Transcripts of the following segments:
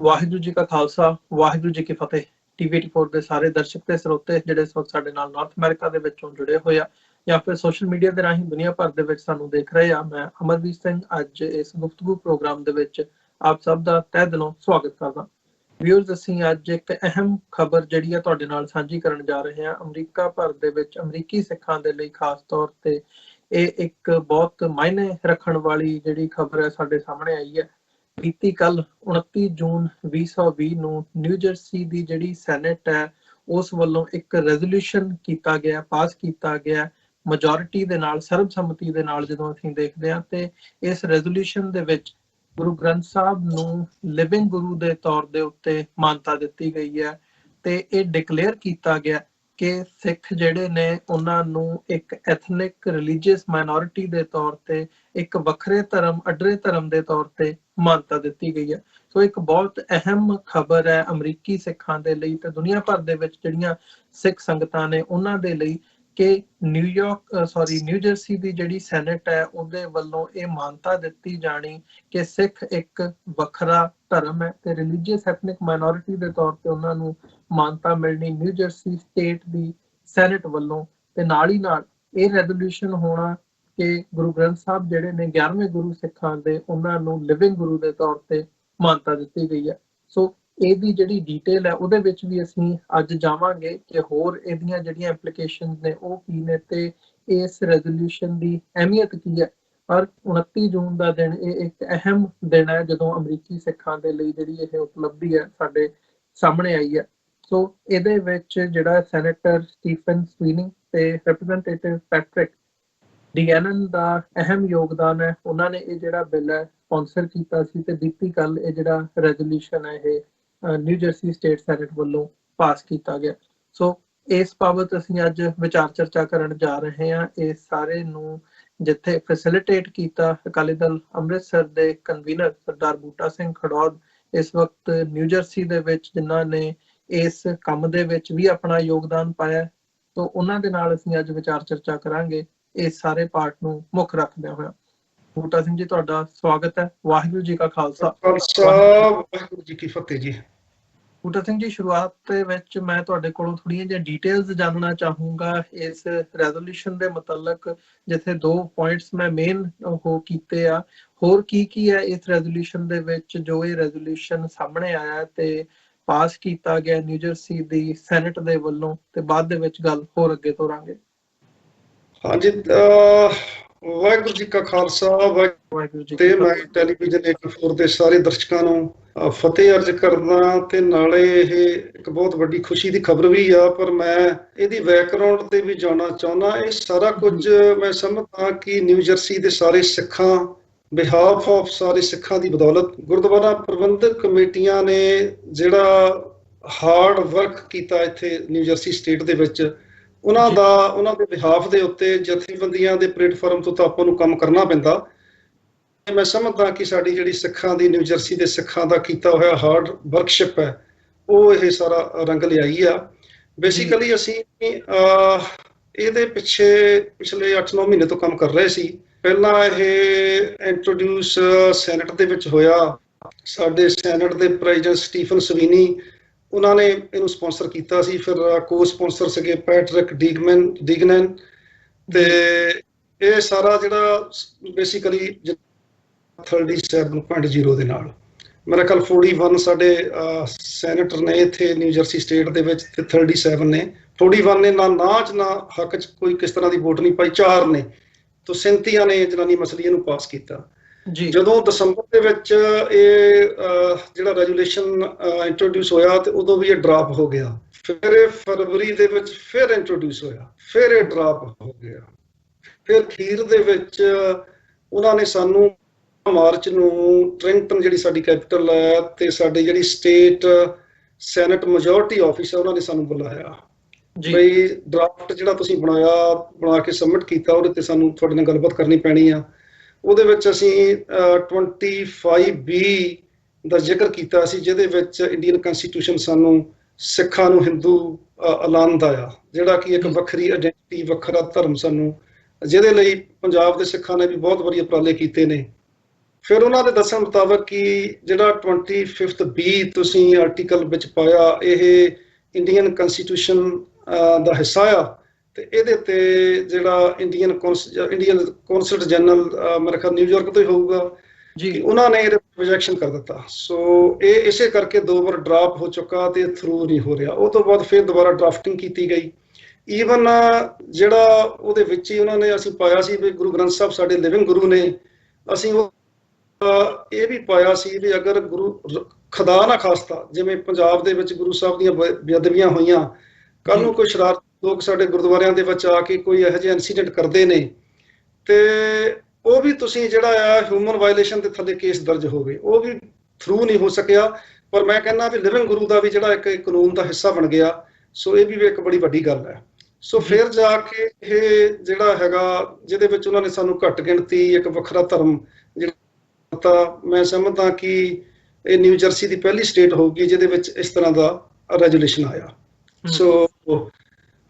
ਵਾਹਿਗੁਰੂ ਜੀ ਕਾ ਖਾਲਸਾ, ਵਾਹਿਗੁਰੂ ਜੀ ਕੀ ਫਤਿਹ। TV84 ਦੇ ਸਾਰੇ ਦਰਸ਼ਕ ਤੇ ਸਰੋਤੇ ਜਿਹੜੇ ਇਸ ਵਕਤ ਸਾਡੇ ਨਾਲ ਨਾਰਥ ਅਮਰੀਕਾ ਦੇ ਵਿੱਚੋਂ ਜੁੜੇ ਹੋਏ ਆ ਜਾਂ ਫਿਰ ਸੋਸ਼ਲ ਮੀਡੀਆ ਦੇ ਰਾਹੀਂ ਦੁਨੀਆ ਭਰ ਦੇ ਵਿੱਚ ਸਾਨੂੰ ਦੇਖ ਰਹੇ ਆ, ਮੈਂ ਅਮਰਵੀਰ ਸਿੰਘ ਅੱਜ ਇਸ ਗੁਫ਼ਤਗੂ ਪ੍ਰੋਗਰਾਮ ਦੇ ਵਿੱਚ ਆਪ ਸਭ ਦਾ ਤਹਿ ਦਿਲੋਂ ਸਵਾਗਤ ਕਰਦਾ। ਵਿਊਅਰਸ, ਅਸੀਂ ਅੱਜ ਇੱਕ ਅਹਿਮ ਖਬਰ ਜਿਹੜੀ ਆ ਤੁਹਾਡੇ ਨਾਲ ਸਾਂਝੀ ਕਰਨ ਜਾ ਰਹੇ ਹਾਂ। ਅਮਰੀਕਾ ਭਰ ਦੇ ਵਿੱਚ ਅਮਰੀਕੀ ਸਿੱਖਾਂ ਦੇ ਲਈ ਖਾਸ ਤੌਰ ਤੇ ਇਹ ਇੱਕ ਬਹੁਤ ਮਾਇਨੇ ਰੱਖਣ ਵਾਲੀ ਜਿਹੜੀ ਖਬਰ ਹੈ ਸਾਡੇ ਸਾਹਮਣੇ ਆਈ ਹੈ। ਬੀਤੀ ਕੱਲ 29 ਜੂਨ 2020 ਨੂੰ ਨਿਊ ਜਰਸੀ ਦੀ ਜਿਹੜੀ ਸੈਨੇਟ ਹੈ ਉਸ ਵੱਲੋਂ ਇੱਕ ਰੈਜ਼ੋਲੂਸ਼ਨ ਕੀਤਾ ਗਿਆ, ਪਾਸ ਕੀਤਾ ਗਿਆ ਮੈਜੋਰਿਟੀ ਦੇ ਨਾਲ, ਸਰਬਸੰਮਤੀ ਦੇ ਨਾਲ। ਜਦੋਂ ਅਸੀਂ ਦੇਖਦੇ ਹਾਂ ਤੇ ਇਸ ਰੈਜ਼ੋਲੂਸ਼ਨ ਦੇ ਵਿੱਚ ਗੁਰੂ ਗ੍ਰੰਥ ਸਾਹਿਬ ਨੂੰ ਲਿਵਿੰਗ ਗੁਰੂ ਦੇ ਤੌਰ ਦੇ ਉੱਤੇ ਮਾਨਤਾ ਦਿੱਤੀ ਗਈ ਹੈ ਤੇ ਇਹ ਡਿਕਲੇਅਰ ਕੀਤਾ ਗਿਆ ਕਿ ਸਿੱਖ ਜਿਹੜੇ ਨੇ ਉਹਨਾਂ ਨੂੰ ਇੱਕ ਐਥਨਿਕ ਰਿਲੀਜੀਅਸ ਮਾਈਨੋਰਿਟੀ ਦੇ ਤੌਰ ਤੇ, ਇੱਕ ਵੱਖਰੇ ਧਰਮ, ਅਡਰੇ ਧਰਮ ਦੇ ਤੌਰ ਤੇ ਮਾਨਤਾ ਦਿੱਤੀ ਗਈ ਹੈ। ਸੋ ਇੱਕ ਬਹੁਤ ਅਹਿਮ ਖਬਰ ਹੈ ਅਮਰੀਕੀ ਸਿੱਖਾਂ ਦੇ ਲਈ ਤੇ ਦੁਨੀਆ ਭਰ ਦੇ ਵਿੱਚ ਜਿਹੜੀਆਂ ਸਿੱਖ ਸੰਗਤਾਂ ਨੇ ਉਹਨਾਂ ਦੇ ਲਈ ਕਿ ਨਿਊ ਜਰਸੀ ਦੀ ਜਿਹੜੀ ਸੈਨੇਟ ਹੈ ਉਹਦੇ ਵੱਲੋਂ ਇਹ ਮਾਨਤਾ ਦਿੱਤੀ ਜਾਣੀ ਕਿ ਸਿੱਖ ਇੱਕ ਵੱਖਰਾ ਧਰਮ ਹੈ ਤੇ ਰਿਲੀਜੀਅਸ ਐਥਨਿਕ ਮਾਈਨੋਰਿਟੀ ਦੇ ਤੌਰ ਤੇ ਉਹਨਾਂ ਨੂੰ ਮਾਨਤਾ ਮਿਲਣੀ ਨਿਊ ਜਰਸੀ ਸਟੇਟ ਦੀ ਸੈਨੇਟ ਵੱਲੋਂ। ਤੇ ਨਾਲ ਹੀ ਨਾਲ ਇਹ ਰੈਜ਼ੋਲੂਸ਼ਨ ਹੋਣਾ ਕਿ ਗੁਰੂ ਗ੍ਰੰਥ ਸਾਹਿਬ ਜਿਹੜੇ ਨੇ 11ਵੇਂ ਗੁਰੂ ਸਿੱਖਾਂ ਦੇ, ਉਹਨਾਂ ਨੂੰ ਲਿਵਿੰਗ ਗੁਰੂ ਦੇ ਤੌਰ ਤੇ ਮਾਨਤਾ ਦਿੱਤੀ ਗਈ ਹੈ। ਸੋ ਇਹਦੀ ਜਿਹੜੀ ਡਿਟੇਲ ਹੈ ਉਹਦੇ ਵਿੱਚ ਵੀ ਅਸੀਂ ਅੱਜ ਜਾਵਾਂਗੇ ਕਿ ਹੋਰ ਇਹਦੀਆਂ ਜਿਹੜੀਆਂ ਇੰਪਲੀਕੇਸ਼ਨ ਨੇ ਉਹ ਕੀ ਨੇ ਤੇ ਇਸ ਰੈਜ਼ੋਲੂਸ਼ਨ ਦੀ ਅਹਿਮੀਅਤ ਕੀ ਹੈ। ਪਰ 29 ਜੂਨ ਦਾ ਦਿਨ ਇਹ ਇੱਕ ਅਹਿਮ ਦਿਨ ਹੈ ਜਦੋਂ ਅਮਰੀਕੀ ਸਿੱਖਾਂ ਦੇ ਲਈ ਜਿਹੜੀ ਇਹ ਉਪਲਬਧੀ ਹੈ ਸਾਡੇ ਸਾਹਮਣੇ ਆਈ ਹੈ। ਸੋ ਇਹਦੇ ਵਿੱਚ ਜਿਹੜਾ ਸੈਨੇਟਰ ਸਟੀਫਨ ਸਵੀਨਿੰਗ ਤੇ ਰਿਪਰੈਜ਼ੈਂਟੇਟਿਵ ਪੈਟਰਿਕ ਡੀਐਨਨ ਦਾ ਅਹਿਮ ਯੋਗਦਾਨ ਹੈ। ਉਹਨਾਂ ਨੇ ਇਹ ਜਿਹੜਾ ਬਿੱਲ ਹੈ ਸਪਾਂਸਰ ਕੀਤਾ ਸੀ ਤੇ ਬੀਤੀ ਕੱਲ ਇਹ ਜਿਹੜਾ ਰੈਜ਼ੋਲੂਸ਼ਨ ਹੈ ਇਹ ਨਿਊ ਜਰਸੀ ਸਟੇਟ ਸੈਨੇਟ ਵੱਲੋਂ ਪਾਸ ਕੀਤਾ ਗਿਆ। ਸੋ ਇਸ ਬਾਬਤ ਅਸੀਂ ਅੱਜ ਵਿਚਾਰ ਚਰਚਾ ਕਰਨ ਜਾ ਰਹੇ ਹਾਂ। ਇਸ ਸਾਰੇ ਨੂੰ ਜਿੱਥੇ ਫੈਸਿਲਿਟੇਟ ਕੀਤਾ ਅਕਾਲੀ ਦਲ ਅੰਮ੍ਰਿਤਸਰ ਦੇ ਕਨਵੀਨਰ ਸਰਦਾਰ ਬੂਟਾ ਸਿੰਘ ਖੜੌਦ ਇਸ ਵਕਤ ਨਿਊ ਜਰਸੀ ਦੇ ਵਿੱਚ, ਜਿਨ੍ਹਾਂ ਨੇ ਇਸ ਕੰਮ ਦੇ ਵਿੱਚ ਵੀ ਆਪਣਾ ਯੋਗਦਾਨ ਪਾਇਆ, ਤੋਂ ਉਹਨਾਂ ਦੇ ਨਾਲ ਅਸੀਂ ਅੱਜ ਵਿਚਾਰ ਚਰਚਾ ਕਰਾਂਗੇ ਇਸ ਸਾਰੇ ਪਾਰਟ ਨੂੰ ਮੁੱਖ ਰੱਖਦਿਆਂ ਹੋਇਆ। ਬੂਟਾ ਸਿੰਘ ਜੀ, ਤੁਹਾਡਾ ਸਵਾਗਤ ਹੈ। ਵਾਹਿਗੁਰੂ ਜੀ ਕਾ ਖਾਲਸਾ, ਵਾਹਿਗੁਰੂ ਜੀ ਕੀ ਫਤਿਹ ਜੀ। ਬੂਟਾ ਸਿੰਘ ਜੀ, ਸ਼ੁਰੂਆਤ ਦੇ ਵਿੱਚ ਮੈਂ ਤੁਹਾਡੇ ਕੋਲੋਂ ਥੋੜ੍ਹੀਆਂ ਜਿਹੀਆਂ ਡਿਟੇਲਸ ਜਾਣਨਾ ਚਾਹੂੰਗਾ ਇਸ ਰੈਜ਼ੋਲੂਸ਼ਨ ਦੇ ਮੁਤਲਕ, ਜਿੱਥੇ 2 ਪੁਆਇੰਟਸ ਮੈਂ ਮੇਨ ਉਹ ਕੀਤੇ ਆ। ਹੋਰ ਕੀ ਹੈ ਇਸ ਰੈਜ਼ੋਲੂਸ਼ਨ ਦੇ ਵਿੱਚ ਜੋ ਇਹ ਰੈਜ਼ੋਲੂਸ਼ਨ ਸਾਹਮਣੇ ਆਇਆ ਤੇ ਪਾਸ ਕੀਤਾ ਗਿਆ ਨਿਊ ਜਰਸੀ ਦੀ ਸੈਨੇਟ ਦੇ ਵੱਲੋਂ, ਤੇ ਬਾਅਦ ਦੇ ਵਿੱਚ ਗੱਲ ਹੋਰ ਅੱਗੇ ਤੋਰਾਂਗੇ। ਹਾਂਜੀ, ਵਾਹਿਗੁਰੂ ਜੀ ਕਾ ਖਾਲਸਾ, ਵਾਹਿਗੁਰੂ ਜੀ ਤੇ ਮੈਂ ਟੈਲੀਵਿਜ਼ਨ 84 ਦੇ ਸਾਰੇ ਦਰਸ਼ਕਾਂ ਨੂੰ ਫਤਿਹ ਅਰਜ਼ ਕਰਦਾ। ਤੇ ਨਾਲੇ ਇਹ ਇੱਕ ਬਹੁਤ ਵੱਡੀ ਖੁਸ਼ੀ ਦੀ ਖਬਰ ਵੀ ਆ, ਪਰ ਮੈਂ ਇਹਦੀ ਬੈਕਗਰਾਉਂਡ ਤੇ ਵੀ ਜਾਣਾ ਚਾਹੁੰਦਾ। ਇਹ ਸਾਰਾ ਕੁਝ ਮੈਂ ਸਮਝਦਾ ਕਿ ਨਿਊ ਜਰਸੀ ਦੇ ਸਾਰੇ ਸਿੱਖਾਂ, ਬਿਹਾਫ ਆਫ ਸਾਰੇ ਸਿੱਖਾਂ ਦੀ ਬਦੌਲਤ ਗੁਰਦੁਆਰਾ ਪ੍ਰਬੰਧਕ ਕਮੇਟੀਆਂ ਨੇ ਜਿਹੜਾ ਹਾਰਡ ਵਰਕ ਕੀਤਾ ਇੱਥੇ ਨਿਊ ਜਰਸੀ ਸਟੇਟ ਦੇ ਵਿੱਚ, ਉਹਨਾਂ ਦੇ ਬਿਹਾਫ ਦੇ ਉੱਤੇ ਜਥੇਬੰਦੀਆਂ ਦੇ ਪਲੇਟਫਾਰਮ ਤੋਂ ਤਾਂ ਆਪਾਂ ਨੂੰ ਕੰਮ ਕਰਨਾ ਪੈਂਦਾ। ਮੈਂ ਸਮਝਦਾ ਕਿ ਸਾਡੀ ਜਿਹੜੀ ਸਿੱਖਾਂ ਦੀ, ਨਿਊ ਜਰਸੀ ਦੇ ਸਿੱਖਾਂ ਦਾ ਕੀਤਾ ਹੋਇਆ ਹਾਰਡ ਵਰਕਸ਼ਿਪ ਹੈ ਉਹ ਇਹ ਸਾਰਾ ਰੰਗ ਲਿਆਈ ਆ। ਬੇਸਿਕਲੀ ਅਸੀਂ ਇਹਦੇ ਪਿੱਛੇ ਪਿਛਲੇ 8-9 ਮਹੀਨੇ ਤੋਂ ਕੰਮ ਕਰ ਰਹੇ ਸੀ। ਪਹਿਲਾਂ ਇਹ ਇੰਟਰੋਡਿਊਸ ਸੈਨੇਟ ਦੇ ਵਿੱਚ ਹੋਇਆ। ਸਾਡੇ ਸੈਨੇਟ ਦੇ ਪ੍ਰੈਜ਼ੀਡੈਂਟ ਸਟੀਫਨ ਸਵੀਨੀ, ਉਹਨਾਂ ਨੇ ਇਹਨੂੰ ਸਪਾਂਸਰ ਕੀਤਾ ਸੀ। ਫਿਰ ਕੋ ਸਪਾਂਸਰ ਸੀਗੇ ਪੈਟਰਿਕ ਡੀਗਨਨ। ਤੇ ਇਹ ਸਾਰਾ ਜਿਹੜਾ ਬੇਸਿਕਲੀ 37.0 ਦੇ ਨਾਲ, ਮੇਰਾ ਖਿਆਲ 41 ਸਾਡੇ ਸੈਨੇਟਰ ਨੇ ਇੱਥੇ ਨਿਊ ਜਰਸੀ ਸਟੇਟ ਦੇ ਵਿੱਚ ਤੇ 37 ਨੇ। 41 ਨੇ ਨਾ ਚ ਨਾ ਹੱਕ ਚ ਕੋਈ ਕਿਸ ਤਰ੍ਹਾਂ ਦੀ ਵੋਟ ਨਹੀਂ ਪਾਈ। 4 ਨੇ ਤੋਂ 37 ਨੇ ਜਨਾਨੀ ਮਸਲੇ ਨੂੰ ਪਾਸ ਕੀਤਾ। ਜਦੋਂ ਦਸੰਬਰ ਦੇ ਵਿੱਚ ਇਹ ਜਿਹੜਾ ਰੈਜੂਲੇਸ਼ਨ ਇੰਟਰੋਡਿਊਸ ਹੋਇਆ ਤੇ ਉਦੋਂ ਵੀ ਇਹ ਡਰਾਪ ਹੋ ਗਿਆ। ਫਿਰ ਇਹ ਫਰਵਰੀ ਦੇ ਵਿੱਚ ਫਿਰ ਇੰਟਰੋਡਿਊਸ ਹੋਇਆ, ਫਿਰ ਇਹ ਡਰਾਪ ਹੋ ਗਿਆ। ਫਿਰ ਅਖੀਰ ਦੇ ਵਿੱਚ ਉਹਨਾਂ ਨੇ ਸਾਨੂੰ ਮਾਰਚ ਨੂੰ ਟ੍ਰਿੰਟਨ, ਜਿਹੜੀ ਸਾਡੀ ਕੈਪੀਟਲ ਹੈ, ਤੇ ਸਾਡੀ ਜਿਹੜੀ ਸਟੇਟ ਸੈਨੇਟ ਮੈਜੋਰਟੀ ਆਫਿਸ ਹੈ, ਉਹਨਾਂ ਨੇ ਸਾਨੂੰ ਬੁਲਾਇਆ ਬਈ ਡਰਾਫਟ ਜਿਹੜਾ ਤੁਸੀਂ ਬਣਾ ਕੇ ਸਬਮਿਟ ਕੀਤਾ ਉਹਦੇ ਤੇ ਸਾਨੂੰ ਤੁਹਾਡੇ ਨਾਲ ਗੱਲਬਾਤ ਕਰਨੀ ਪੈਣੀ ਆ। ਉਹਦੇ ਵਿੱਚ ਅਸੀਂ 25B ਦਾ ਜ਼ਿਕਰ ਕੀਤਾ ਸੀ, ਜਿਹਦੇ ਵਿੱਚ ਇੰਡੀਅਨ ਕੰਸਟੀਟਿਊਸ਼ਨ ਸਾਨੂੰ ਸਿੱਖਾਂ ਨੂੰ ਹਿੰਦੂ ਐਲਾਨਦਾ ਆ, ਜਿਹੜਾ ਕਿ ਇੱਕ ਵੱਖਰੀ ਆਇਡੈਂਟੀਟੀ, ਵੱਖਰਾ ਧਰਮ ਸਾਨੂੰ, ਜਿਹਦੇ ਲਈ ਪੰਜਾਬ ਦੇ ਸਿੱਖਾਂ ਨੇ ਵੀ ਬਹੁਤ ਵਧੀਆ ਉਪਰਾਲੇ ਕੀਤੇ ਨੇ। ਫਿਰ ਉਹਨਾਂ ਦੇ ਦੱਸਣ ਮੁਤਾਬਕ ਕਿ ਜਿਹੜਾ 25 ਬੀ ਤੁਸੀਂ ਆਰਟੀਕਲ ਵਿੱਚ ਪਾਇਆ ਇਹ ਇੰਡੀਅਨ ਕੰਸਟੀਟਿਊਸ਼ਨ ਦਾ ਹਿੱਸਾ ਆ, ਤੇ ਇਹਦੇ ਤੇ ਜਿਹੜਾ ਇੰਡੀਅਨ ਕੌਂਸਲੇਟ ਜਨਰਲ ਮੇਰੇ ਖਿਆਲ ਨਿਊਯਾਰਕ ਤੋਂ ਹੀ ਹੋਊਗਾ ਕਿ ਉਹਨਾਂ ਨੇ ਇਹਦੇ ਪ੍ਰੋਜੈਕਸ਼ਨ ਕਰ ਦਿੱਤਾ। ਸੋ ਇਹ ਇਸੇ ਕਰਕੇ 2 ਵਾਰ ਡਰਾਪ ਹੋ ਚੁੱਕਾ ਤੇ ਥਰੂ ਨਹੀਂ ਹੋ ਰਿਹਾ। ਉਹ ਤੋਂ ਬਾਅਦ ਫਿਰ ਦੁਬਾਰਾ ਡਰਾਫਟਿੰਗ ਕੀਤੀ ਗਈ। ਈਵਨ ਜਿਹੜਾ ਉਹਦੇ ਵਿੱਚ ਹੀ ਉਹਨਾਂ ਨੇ ਅਸੀਂ ਪਾਇਆ ਸੀ ਵੀ ਗੁਰੂ ਗ੍ਰੰਥ ਸਾਹਿਬ ਸਾਡੇ ਲਿਵਿੰਗ ਗੁਰੂ ਨੇ, ਅਸੀਂ ਉਹ ਇਹ ਵੀ ਪਾਇਆ ਸੀ ਵੀ ਅਗਰ ਗੁਰੂ ਖੁਦਾ ਨਾ ਖਾਸਤਾ ਜਿਵੇਂ ਪੰਜਾਬ ਦੇ ਵਿੱਚ ਗੁਰੂ ਸਾਹਿਬ ਦੀਆਂ ਬੇਅਦਬੀਆਂ ਹੋਈਆਂ, ਕੱਲ ਨੂੰ ਕੋਈ ਸ਼ਰਾਰਤੀ ਲੋਕ ਸਾਡੇ ਗੁਰਦੁਆਰਿਆਂ ਦੇ ਵਿੱਚ ਆ ਕੇ ਕੋਈ ਇਹੋ ਜਿਹੇ ਇਨਸੀਡੈਂਟ ਕਰਦੇ ਨੇ ਤੇ ਉਹ ਵੀ ਤੁਸੀਂ ਜਿਹੜਾ ਆ ਹਿਊਮਨ ਵਾਇਲੇਸ਼ਨ ਦੇ ਥੱਲੇ ਕੇਸ ਦਰਜ ਹੋਵੇ, ਉਹ ਵੀ ਥਰੂ ਨਹੀਂ ਹੋ ਸਕਿਆ। ਪਰ ਮੈਂ ਕਹਿੰਦਾ ਵੀ ਲਿਵਿੰਗ ਗੁਰੂ ਦਾ ਵੀ ਜਿਹੜਾ ਇੱਕ ਕਾਨੂੰਨ ਦਾ ਹਿੱਸਾ ਬਣ ਗਿਆ, ਸੋ ਇਹ ਵੀ ਇੱਕ ਬੜੀ ਵੱਡੀ ਗੱਲ ਹੈ। ਸੋ ਫਿਰ ਜਾ ਕੇ ਇਹ ਜਿਹੜਾ ਹੈਗਾ ਜਿਹਦੇ ਵਿੱਚ ਉਹਨਾਂ ਨੇ ਸਾਨੂੰ ਘੱਟ ਗਿਣਤੀ ਇੱਕ ਵੱਖਰਾ ਧਰਮ ਜਿਹੜਾ ਤਾਂ ਮੈਂ ਸਮਝਦਾ ਕਿ ਇਹ ਨਿਊ ਜਰਸੀ ਦੀ ਪਹਿਲੀ ਸਟੇਟ ਹੋਊਗੀ ਜਿਹਦੇ ਵਿੱਚ ਇਸ ਤਰ੍ਹਾਂ ਦਾ ਰੈਜੂਲੇਸ਼ਨ ਆਇਆ। ਸੋ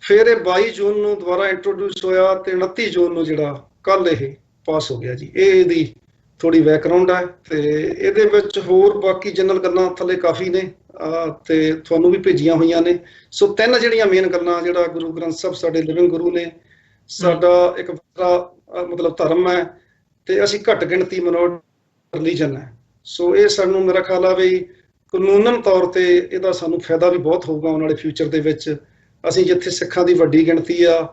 ਫਿਰ ਇਹ 22 ਜੂਨ ਨੂੰ ਦੁਬਾਰਾ ਇੰਟਰੋਡਿਊਸ ਹੋਇਆ ਤੇ 29 ਜੂਨ ਨੂੰ ਜਿਹੜਾ ਕੱਲ ਇਹ ਪਾਸ ਹੋ ਗਿਆ ਜੀ। ਇਹ ਇਹਦੀ ਥੋੜੀ ਬੈਕਗ੍ਰਾਉਂਡ ਹੈ ਤੇ ਇਹਦੇ ਵਿੱਚ ਹੋਰ ਬਾਕੀ ਜਨਰਲ ਗੱਲਾਂ ਥੱਲੇ ਕਾਫੀ ਨੇ ਤੇ ਤੁਹਾਨੂੰ ਵੀ ਭੇਜੀਆਂ ਹੋਈਆਂ ਨੇ। ਸੋ 3 ਜਿਹੜੀਆਂ ਮੇਨ ਗੱਲਾਂ, ਜਿਹੜਾ ਗੁਰੂ ਗ੍ਰੰਥ ਸਾਹਿਬ ਸਾਡੇ ਲਿਵਿੰਗ ਗੁਰੂ ਨੇ, ਸਾਡਾ ਇੱਕ ਵੱਖਰਾ ਮਤਲਬ ਧਰਮ ਹੈ ਤੇ ਅਸੀਂ ਘੱਟ ਗਿਣਤੀ ਮਿਨੋਰਿਟੀ ਰਿਲੀਜਨ ਹੈ। ਸੋ ਇਹ ਸਾਨੂੰ ਮੇਰਾ ਖਿਆਲ ਆ ਵੀ ਕਾਨੂੰਨਨ ਤੌਰ ਤੇ ਇਹਦਾ ਸਾਨੂੰ ਫਾਇਦਾ ਵੀ ਬਹੁਤ ਹੋਊਗਾ ਆਉਣ ਵਾਲੇ ਫਿਊਚਰ ਦੇ ਵਿੱਚ। ਅਸੀਂ ਜਿੱਥੇ ਸਿੱਖਾਂ ਦੀ ਵੱਡੀ ਗਿਣਤੀ ਆ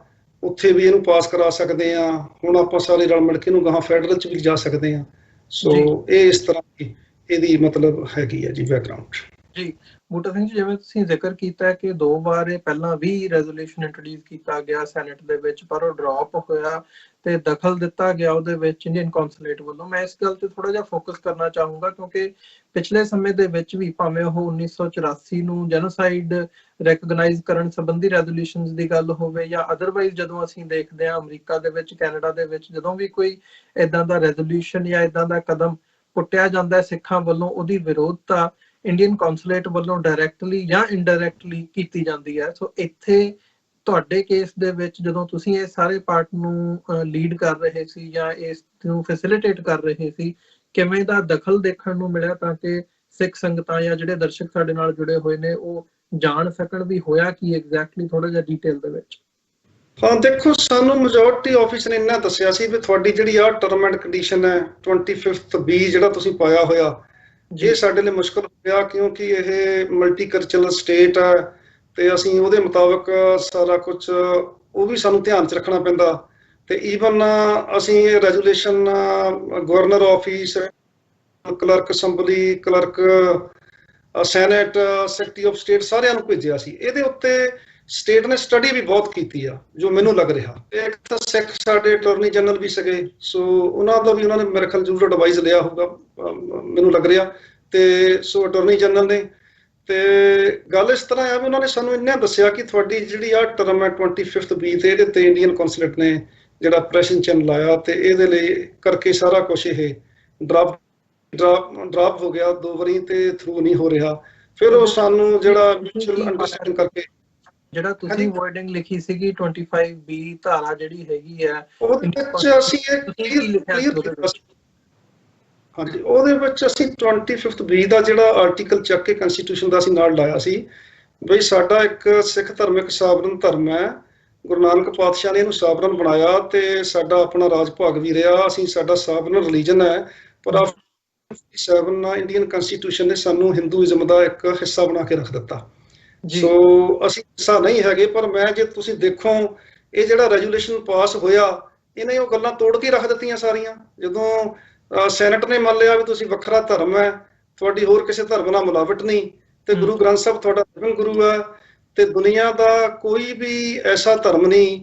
ਉੱਥੇ ਵੀ ਇਹਨੂੰ ਪਾਸ ਕਰਾ ਸਕਦੇ ਆ। ਹੁਣ ਆਪਾਂ ਸਾਰੇ ਰਲ ਮਿਲ ਕੇ ਇਹਨੂੰ ਗਾਹਾਂ ਫੈਡਰਲ ਚ ਵੀ ਜਾ ਸਕਦੇ ਆ। ਸੋ ਇਹ ਇਸ ਤਰ੍ਹਾਂ ਦੀ ਇਹਦੀ ਮਤਲਬ ਹੈਗੀ ਆ ਜੀ ਬੈਕਗ੍ਰਾਉਂਡ ਜੀ। ਬੂਟਾ ਸਿੰਘ ਜੀ, ਜਿਵੇਂ ਤੁਸੀਂ ਜ਼ਿਕਰ ਕੀਤਾ ਕਿ 2 ਵਾਰ ਇਹ ਪਹਿਲਾਂ ਵੀ ਰੈਜ਼ੋਲੂਸ਼ਨ ਇੰਟਰੋਡਿਊਸ ਕੀਤਾ ਗਿਆ ਸੈਨੇਟ ਦੇ ਵਿੱਚ, ਪਰ ਉਹ ਡ੍ਰੌਪ ਹੋਇਆ ਤੇ ਦਖਲ ਦਿੱਤਾ ਗਿਆ ਉਹਦੇ ਵਿੱਚ ਇੰਡੀਅਨ ਕੌਂਸੂਲੇਟ ਵੱਲੋਂ। ਮੈਂ ਇਸ ਗੱਲ ਤੇ ਥੋੜਾ ਜਿਹਾ ਫੋਕਸ ਕਰਨਾ ਚਾਹੂੰਗਾ ਕਿਉਂਕਿ ਪਿਛਲੇ ਸਮੇਂ ਦੇ ਵਿੱਚ ਵੀ ਭਾਵੇਂ ਉਹ 1984 ਨੂੰ ਜੈਨੋਸਾਈਡ ਰੈਕਗਨਾਈਜ਼ ਕਰਨ ਸੰਬੰਧੀ ਰੈਜ਼ੋਲੂਸ਼ਨਸ ਦੀ ਗੱਲ ਹੋਵੇ ਜਾਂ ਅਦਰਵਾਈਜ਼ ਜਦੋਂ ਅਸੀਂ ਦੇਖਦੇ ਹਾਂ ਅਮਰੀਕਾ ਦੇ ਵਿੱਚ, ਕੈਨੇਡਾ ਦੇ ਵਿੱਚ, ਜਦੋਂ ਵੀ ਕੋਈ ਏਦਾਂ ਦਾ ਰੈਜ਼ੋਲੂਸ਼ਨ ਜਾਂ ਏਦਾਂ ਦਾ ਕਦਮ ਪੁੱਟਿਆ ਜਾਂਦਾ ਹੈ ਸਿੱਖਾਂ ਵੱਲੋਂ, ਉਹਦੀ ਵਿਰੋਧਤਾ ਇੰਡੀਅਨ ਕੌਂਸੂਲੇਟ ਵੱਲੋਂ ਡਾਇਰੈਕਟਲੀ ਜਾਂ ਇਨਡਾਇਰੈਕਟਲੀ ਕੀਤੀ ਜਾਂਦੀ ਹੈ। ਸੋ ਇੱਥੇ ਤੁਹਾਡੇ ਕੇਸ ਦੇ ਵਿੱਚ ਜਦੋਂ ਤੁਸੀਂ ਇਹ ਸਾਰੇ ਪਾਰਟ ਨੂੰ ਲੀਡ ਕਰ ਰਹੇ ਸੀ ਜਾਂ ਇਸ ਨੂੰ ਫੈਸਿਲਿਟੇਟ ਕਰ ਰਹੇ ਸੀ, ਕਿਵੇਂ ਦਾ ਦਖਲ ਦੇਖਣ ਨੂੰ ਮਿਲਿਆ ਤਾਂ ਕਿ ਸਿੱਖ ਸੰਗਤਾਂ ਜਾਂ ਜਿਹੜੇ ਦਰਸ਼ਕ ਸਾਡੇ ਨਾਲ ਜੁੜੇ ਹੋਏ ਨੇ ਉਹ ਜਾਣ ਸਕਣ ਵੀ ਹੋਇਆ ਕੀ ਐਗਜ਼ੈਕਟਲੀ, ਥੋੜਾ ਜਿਹਾ ਡਿਟੇਲ ਦੇ ਵਿੱਚ? ਹਾਂ ਦੇਖੋ, ਸਾਨੂੰ ਮੈਜੋਰਟੀ ਆਫਿਸ ਨੇ ਇੰਨਾ ਦੱਸਿਆ ਸੀ ਵੀ ਤੁਹਾਡੀ ਜਿਹੜੀ ਆ ਟਰਮ ਐਂਡ ਕੰਡੀਸ਼ਨ ਹੈ 25 ਬੀ ਜਿਹੜਾ ਤੁਸੀਂ ਪਾਇਆ ਹੋਇਆ, ਇਹ ਸਾਡੇ ਲਈ ਮੁਸ਼ਕਲ ਹੋਇਆ ਕਿਉਂਕਿ ਇਹ ਮਲਟੀਕਲਚਰਲ ਸਟੇਟ ਹੈ ਤੇ ਅਸੀਂ ਉਹਦੇ ਮੁਤਾਬਕ ਸਾਰਾ ਕੁਝ ਉਹ ਵੀ ਸਾਨੂੰ ਧਿਆਨ ਚ ਰੱਖਣਾ ਪੈਂਦਾ। ਤੇ ਈਵਨ ਅਸੀਂ ਇਹ resolution governor office, clerk assembly, clerk senate, secretary of state ਸਾਰਿਆਂ ਨੂੰ ਭੇਜਿਆ ਸੀ। ਇਹਦੇ ਉੱਤੇ ਸਟੇਟ ਨੇ ਸਟੱਡੀ ਵੀ ਬਹੁਤ ਕੀਤੀ ਆ ਜੋ ਮੈਨੂੰ ਲੱਗ ਰਿਹਾ। ਇੱਕ ਤਾਂ ਸਿੱਖ ਸਾਡੇ ਅਟਾਰਨੀ ਜਨਰਲ ਵੀ ਸੀਗੇ, ਸੋ ਉਹਨਾਂ ਦਾ ਵੀ ਉਹਨਾਂ ਨੇ ਮੇਰੇ ਖਿਆਲ ਜ਼ਰੂਰ ਐਡਵਾਈਸ ਲਿਆ ਹੋਊਗਾ ਮੈਨੂੰ ਲੱਗ ਰਿਹਾ। ਤੇ ਸੋ ਅਟਾਰਨੀ ਜਨਰਲ ਨੇ ਤੇ ਗੱਲ ਇਸ ਤਰ੍ਹਾਂ ਆ ਵੀ ਉਹਨਾਂ ਨੇ ਸਾਨੂੰ ਇੰਨਾ ਦੱਸਿਆ ਕਿ ਤੁਹਾਡੀ ਜਿਹੜੀ ਆ ਟਰਮ ਹੈ 25 ਬੀ ਤੇ ਇਹਦੇ ਤੇ ਇੰਡੀਅਨ ਕੌਂਸੂਲੇਟ ਨੇ ਜਿਹੜਾ ਪ੍ਰੈਸ਼ਨ ਚੈਨਲ ਲਾਇਆ ਤੇ ਇਹਦੇ ਲਈ ਕਰਕੇ ਸਾਰਾ ਕੁਝ ਇਹ ਡਰਾਪ ਹੋ ਗਿਆ 2 ਵਾਰੀ ਤੇ ਥਰੂ ਨਹੀਂ ਹੋ ਰਿਹਾ। ਫਿਰ ਉਹ ਸਾਨੂੰ ਜਿਹੜਾ ਮਿਊਚੁਅਲ ਅੰਡਰਸਟੈਂਡਿੰਗ ਕਰਕੇ ਜਿਹੜਾ ਤੁਸੀਂ ਵਰਡਿੰਗ ਲਿਖੀ ਸੀਗੀ 25 ਬੀ ਧਾਰਾ ਜਿਹੜੀ ਹੈਗੀ ਹੈ ਉਹਦੇ ਵਿੱਚ ਅਸੀਂ ਇਹ ਕਲੀਅਰ ਕੀਤਾ ਸੀ। ਹਾਂਜੀ, ਉਹਦੇ ਵਿੱਚ ਅਸੀਂ 25 ਬੀ ਦਾ ਜਿਹੜਾ ਆਰਟੀਕਲ ਚੱਕ ਕੇ ਕੰਸਟੀਟਿਊਸ਼ਨ ਦਾ ਅਸੀਂ ਨਾਲ ਲਾਇਆ ਸੀ ਬਈ ਸਾਡਾ ਇੱਕ ਸਿੱਖ ਧਰਮ ਇੱਕ ਸਾਵਰਨ ਧਰਮ ਹੈ, ਗੁਰੂ ਨਾਨਕ ਪਾਤਸ਼ਾਹ ਨੇ ਇਹਨੂੰ ਸਾਵਰਨ ਬਣਾਇਆ ਤੇ ਸਾਡਾ ਆਪਣਾ ਰਾਜ ਭਾਗ ਵੀ ਰਿਹਾ, ਅਸੀਂ ਸਾਡਾ ਸਾਵਰਨ ਰਿਲੀਜਨ ਹੈ। ਪਰ 7 ਇੰਡੀਅਨ ਕੰਸਟੀਟਿਊਸ਼ਨ ਨੇ ਸਾਨੂੰ ਹਿੰਦੂਇਜ਼ਮ ਦਾ ਇੱਕ ਹਿੱਸਾ ਬਣਾ ਕੇ ਰੱਖ ਦਿੱਤਾ। ਸੋ ਅਸੀਂ ਹਿੱਸਾ ਨਹੀਂ ਹੈਗੇ। ਪਰ ਮੈਂ ਜੇ ਤੁਸੀਂ ਦੇਖੋ ਇਹ ਜਿਹੜਾ ਰੈਜੂਲੇਸ਼ਨ ਪਾਸ ਹੋਇਆ ਇਹਨੇ ਉਹ ਗੱਲਾਂ ਤੋੜ ਕੇ ਰੱਖ ਦਿੱਤੀਆਂ ਸਾਰੀਆਂ। ਜਦੋਂ ਸੈਨੇਟ ਨੇ ਮੰਨ ਲਿਆ ਵੀ ਤੁਸੀਂ ਵੱਖਰਾ ਧਰਮ ਹੈ, ਤੁਹਾਡੀ ਹੋਰ ਕਿਸੇ ਧਰਮ ਨਾਲ ਮਿਲਾਵਟ ਨਹੀਂ ਤੇ ਗੁਰੂ ਗ੍ਰੰਥ ਸਾਹਿਬ ਤੁਹਾਡਾ ਲਿਵਿੰਗ ਗੁਰੂ ਹੈ ਤੇ ਦੁਨੀਆ ਦਾ ਕੋਈ ਵੀ ਐਸਾ ਧਰਮ ਨਹੀਂ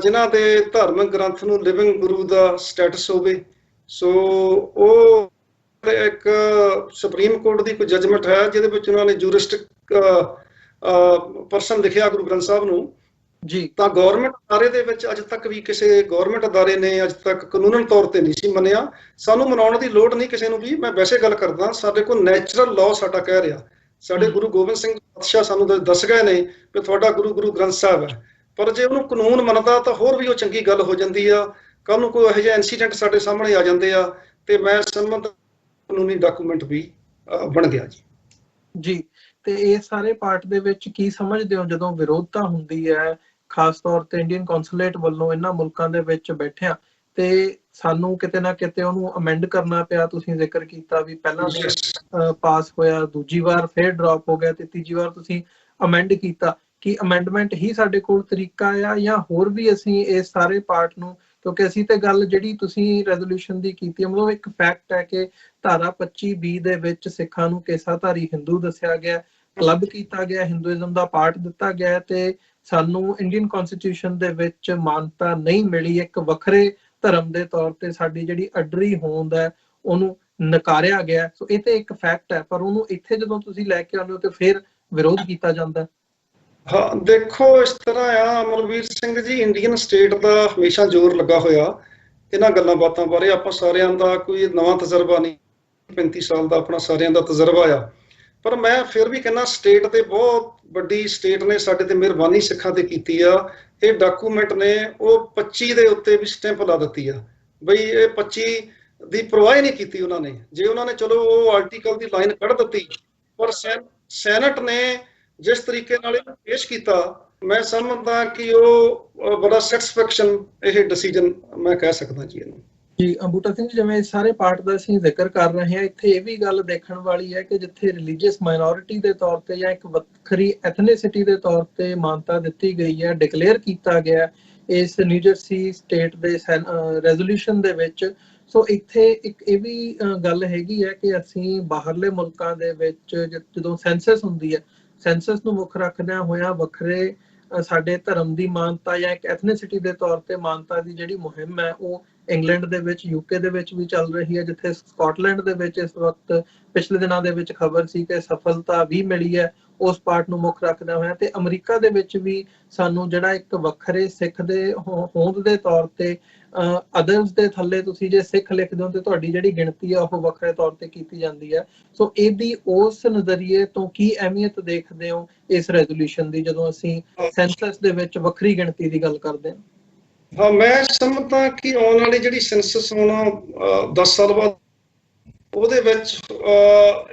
ਜਿਨ੍ਹਾਂ ਦੇ ਧਾਰਮਿਕ ਗ੍ਰੰਥ ਨੂੰ ਲਿਵਿੰਗ ਗੁਰੂ ਦਾ ਸਟੇਟਸ ਹੋਵੇ। ਸੋ ਉਹ ਇੱਕ ਸੁਪਰੀਮ ਕੋਰਟ ਦੀ ਕੋਈ ਜਜਮੈਂਟ ਹੈ ਜਿਹਦੇ ਵਿੱਚ ਉਹਨਾਂ ਨੇ ਜੂਰਿਸਟ ਪਰਸਨ ਲਿਖਿਆ ਗੁਰੂ ਗ੍ਰੰਥ ਸਾਹਿਬ ਨੂੰ ਜੀ। ਤਾਂ ਗਵਰਨਮੈਂਟ ਅਦਾਰੇ ਦੇ ਵਿੱਚ ਅੱਜ ਤੱਕ ਵੀ ਕਿਸੇ ਗਵਰਨਮੈਂਟ ਅਦਾਰੇ ਨੇ ਅੱਜ ਤੱਕ ਕਾਨੂੰਨਨ ਤੌਰ ਤੇ ਨਹੀਂ ਸੀ ਮੰਨਿਆ। ਸਾਨੂੰ ਮਨਾਉਣ ਦੀ ਲੋੜ ਨਹੀਂ ਕਿਸੇ ਨੂੰ ਵੀ। ਮੈਂ ਵੈਸੇ ਗੱਲ ਕਰਦਾ, ਸਾਡੇ ਕੋਲ ਨੈਚੁਰਲ ਲਾਅ ਸਾਡਾ ਕਹਿ ਰਿਹਾ, ਸਾਡੇ ਗੁਰੂ ਗੋਬਿੰਦ ਸਿੰਘ ਪਾਤਸ਼ਾਹ ਸਾਨੂੰ ਦੱਸ ਗਏ ਨੇ ਕਿ ਤੁਹਾਡਾ ਗੁਰੂ ਗ੍ਰੰਥ ਸਾਹਿਬ ਹੈ। ਪਰ ਜੇ ਉਹਨੂੰ ਕਾਨੂੰਨ ਮੰਨਦਾ ਤਾਂ ਹੋਰ ਵੀ ਉਹ ਚੰਗੀ ਗੱਲ ਹੋ ਜਾਂਦੀ ਆ। ਕੱਲ ਨੂੰ ਕੋਈ ਇਹੋ ਜਿਹੇ ਇਨਸੀਡੈਂਟ ਸਾਡੇ ਸਾਹਮਣੇ ਆ ਜਾਂਦੇ ਆ ਤੇ ਮੈਂ ਸਹਿਮਤ ਕਾਨੂੰਨੀ ਡਾਕੂਮੈਂਟ ਵੀ ਬਣ ਗਿਆ ਜੀ। ਜੀ, ਤੇ ਇਹ ਸਾਰੇ ਪਾਰਟ ਦੇ ਵਿੱਚ ਕੀ ਸਮਝਦੇ ਹੋ ਜਦੋਂ ਵਿਰੋਧਤਾ ਹੁੰਦੀ ਹੈ, ਖਾਸ ਤੌਰ ਤੇ ਇੰਡੀਅਨ ਕੌਂਸੂਲੇਟ ਵੱਲੋਂ ਇਹਨਾਂ ਮੁਲਕਾਂ ਦੇ ਵਿੱਚ ਬੈਠਿਆਂ, ਤੇ ਸਾਨੂੰ ਕਿਤੇ ਨਾ ਕਿਤੇ ਉਹਨੂੰ ਅਮੈਂਡ ਕਰਨਾ ਪਿਆ? ਤੁਸੀਂ ਜ਼ਿਕਰ ਕੀਤਾ ਵੀ ਪਹਿਲਾਂ ਨਹੀਂ ਪਾਸ ਹੋਇਆ, ਦੂਜੀ ਵਾਰ ਫਿਰ ਡ੍ਰੌਪ ਹੋ ਗਿਆ, ਤੇ ਤੀਜੀ ਵਾਰ ਤੁਸੀਂ ਅਮੈਂਡ ਕੀਤਾ। ਕਿ ਅਮੈਂਡਮੈਂਟ ਹੀ ਸਾਡੇ ਕੋਲ ਤਰੀਕਾ ਆ, ਜਾਂ ਹੋਰ ਵੀ ਅਸੀਂ ਇਸ ਸਾਰੇ ਪਾਰਟ ਨੂੰ, ਕਿਉਂਕਿ ਅਸੀਂ ਤੇ ਗੱਲ ਜਿਹੜੀ ਤੁਸੀਂ ਰੈਜ਼ੋਲੂਸ਼ਨ ਦੀ ਕੀਤੀ ਹੈ, ਮਤਲਬ ਇੱਕ ਫੈਕਟ ਹੈ ਕਿ ਧਾਰਾ 25B ਦੇ ਵਿੱਚ ਸਿੱਖਾਂ ਨੂੰ ਕੇਸਾਧਾਰੀ ਹਿੰਦੂ ਦੱਸਿਆ ਗਿਆ, ਕਲੱਬ ਕੀਤਾ ਗਿਆ, ਹਿੰਦੂਇਜ਼ਮ ਦਾ ਪਾਰਟ ਦਿੱਤਾ ਗਿਆ, ਤੇ ਸਾਨੂੰ ਇੰਡੀਅਨ ਕਨਸਟੀਟਿਊਸ਼ਨ ਦੇ ਵਿੱਚ ਮਾਨਤਾ ਨਹੀਂ ਮਿਲੀ। ਇੱਕ ਵੱਖਰੇ ਧਰਮ ਦੇ ਤੌਰ ਤੇ ਸਾਡੀ ਜਿਹੜੀ ਅਡਰੀ ਹੋਂਦ ਹੈ ਉਹਨੂੰ ਨਕਾਰਿਆ ਗਿਆ। ਸੋ ਇਹ ਤੇ ਇੱਕ ਫੈਕਟ ਹੈ, ਪਰ ਉਹਨੂੰ ਇੱਥੇ ਜਦੋਂ ਤੁਸੀਂ ਲੈ ਕੇ ਆਉਂਦੇ ਹੋ ਤੇ ਫਿਰ ਵਿਰੋਧ ਕੀਤਾ ਜਾਂਦਾ। ਹਾਂ, ਦੇਖੋ ਇਸ ਤਰ੍ਹਾਂ ਆ ਅਮਰਵੀਰ ਸਿੰਘ ਜੀ, ਇੰਡੀਅਨ ਸਟੇਟ ਦਾ ਹਮੇਸ਼ਾ ਜ਼ੋਰ ਲੱਗਾ ਹੋਇਆ ਇਹਨਾਂ ਗੱਲਾਂ ਬਾਤਾਂ ਬਾਰੇ। ਆਪਾਂ ਸਾਰਿਆਂ ਦਾ ਕੋਈ ਨਵਾਂ ਤਜਰਬਾ ਨਹੀਂ, 35 ਸਾਲ ਦਾ ਆਪਣਾ ਸਾਰਿਆਂ ਦਾ ਤਜਰਬਾ ਆ। ਪਰ ਮੈਂ ਫਿਰ ਵੀ ਕਹਿੰਦਾ ਸਟੇਟ ਤੇ ਬਹੁਤ ਵੱਡੀ ਸਟੇਟ ਨੇ ਸਾਡੇ ਤੇ ਮਿਹਰਬਾਨੀ ਸਿੱਖਾਂ ਤੇ ਕੀਤੀ ਆ। ਇਹ ਡਾਕੂਮੈਂਟ ਨੇ ਉਹ 25 ਦੇ ਉੱਤੇ ਵੀ ਸਟੈਂਪ ਲਾ ਦਿੱਤੀ ਆ ਬਈ ਇਹ 25 ਦੀ ਪਰਵਾਹ ਨਹੀਂ ਕੀਤੀ ਉਹਨਾਂ ਨੇ। ਜੇ ਉਹਨਾਂ ਨੇ ਚਲੋ ਉਹ ਆਰਟੀਕਲ ਦੀ ਲਾਈਨ ਕੱਢ ਦਿੱਤੀ, ਪਰ ਸੈਨੇਟ ਨੇ ਜਿਸ ਤਰੀਕੇ ਨਾਲ ਇਹਨੂੰ ਪੇਸ਼ ਕੀਤਾ, ਮੈਂ ਸਮਝਦਾ ਕਿ ਉਹ ਬੜਾ ਸੈਟੀਸਫੈਕਸ਼ਨ ਇਹ ਡਿਸੀਜਨ ਮੈਂ ਕਹਿ ਸਕਦਾ ਜੀ ਇਹਨੂੰ। ਜੀ ਬੂਟਾ ਸਿੰਘ, ਜਿਵੇਂ ਸਾਰੇ ਪਾਰਟ ਦਾ ਅਸੀਂ ਜ਼ਿਕਰ ਕਰ ਰਹੇ ਹਾਂ, ਇੱਥੇ ਇਹ ਵੀ ਗੱਲ ਦੇਖਣ ਵਾਲੀ ਹੈ ਕਿ ਜਿੱਥੇ ਰਿਲੀਜੀਅਸ ਮਾਈਨੋਰਿਟੀ ਦੇ ਤੌਰ ਤੇ ਜਾਂ ਇੱਕ ਵੱਖਰੀ ਐਥਨੀਸਿਟੀ ਦੇ ਤੌਰ ਤੇ ਮਾਨਤਾ ਦਿੱਤੀ ਗਈ ਹੈ, ਡਿਕਲੇਅਰ ਕੀਤਾ ਗਿਆ ਇਸ ਨਿਊ ਜਰਸੀ ਸਟੇਟ ਦੇ ਰੈਜ਼ੋਲੂਸ਼ਨ ਦੇ ਵਿੱਚ। ਸੋ ਇੱਥੇ ਇੱਕ ਇਹ ਵੀ ਗੱਲ ਹੈਗੀ ਹੈ ਕਿ ਅਸੀਂ ਬਾਹਰਲੇ ਮੁਲਕਾਂ ਦੇ ਵਿੱਚ ਜਦੋਂ ਸੈਂਸਸ ਹੁੰਦੀ ਹੈ, ਸੈਂਸਸ ਨੂੰ ਮੁੱਖ ਰੱਖਦਿਆਂ ਹੋਇਆਂ ਵੱਖਰੇ ਸਾਡੇ ਧਰਮ ਦੀ ਮਾਨਤਾ ਜਾਂ ਇੱਕ ਐਥਨੀਸਿਟੀ ਦੇ ਤੌਰ ਤੇ ਮਾਨਤਾ ਦੀ ਜਿਹੜੀ ਮੁਹਿੰਮ ਹੈ ਉਹ ਇੰਗਲੈਂਡ ਦੇ ਵਿੱਚ, ਯੂਕੇ ਦੇ ਵਿੱਚ ਵੀ ਚੱਲ ਰਹੀ ਹੈ, ਜਿੱਥੇ ਸਕਾਟਲੈਂਡ ਦੇ ਵਿੱਚ ਇਸ ਵਕਤ ਪਿਛਲੇ ਦਿਨਾਂ ਦੇ ਵਿੱਚ ਖਬਰ ਸੀ ਕਿ ਸਫਲਤਾ ਵੀ ਮਿਲੀ ਹੈ ਉਸ ਪਾਰਟ ਨੂੰ ਮੁੱਖ ਰੱਖਦਿਆਂ ਹੋਇਆ। ਤੇ ਅਮਰੀਕਾ ਦੇ ਵਿੱਚ ਵੀ ਸਾਨੂੰ ਜਿਹੜਾ ਇੱਕ ਵੱਖਰੇ ਸਿੱਖ ਦੇ ਹੋਂਦ ਦੇ ਤੌਰ ਤੇ ਅਦਰਸ ਦੇ ਥੱਲੇ ਤੁਸੀਂ ਜੇ ਸਿੱਖ ਲਿਖਦੇ ਹੋ ਤੇ ਤੁਹਾਡੀ ਜਿਹੜੀ ਗਿਣਤੀ ਆ ਉਹ ਵੱਖਰੇ ਤੌਰ ਤੇ ਕੀਤੀ ਜਾਂਦੀ ਹੈ। ਸੋ ਇਹਦੀ ਉਸ ਨਜ਼ਰੀਏ ਤੋਂ ਕੀ ਅਹਿਮੀਅਤ ਦੇਖਦੇ ਹੋ ਇਸ ਰੈਜ਼ੋਲੂਸ਼ਨ ਦੀ, ਜਦੋਂ ਅਸੀਂ ਸੈਂਸਸ ਦੇ ਵਿੱਚ ਵੱਖਰੀ ਗਿਣਤੀ ਦੀ ਗੱਲ ਕਰਦੇ ਹਾਂ? ਹਾਂ, ਮੈਂ ਸਮਝਦਾ ਕਿ ਆਉਣ ਵਾਲੀ ਜਿਹੜੀ ਸੈਂਸਸ ਹੋਣਾ 10 ਸਾਲ ਬਾਅਦ, ਉਹਦੇ ਵਿੱਚ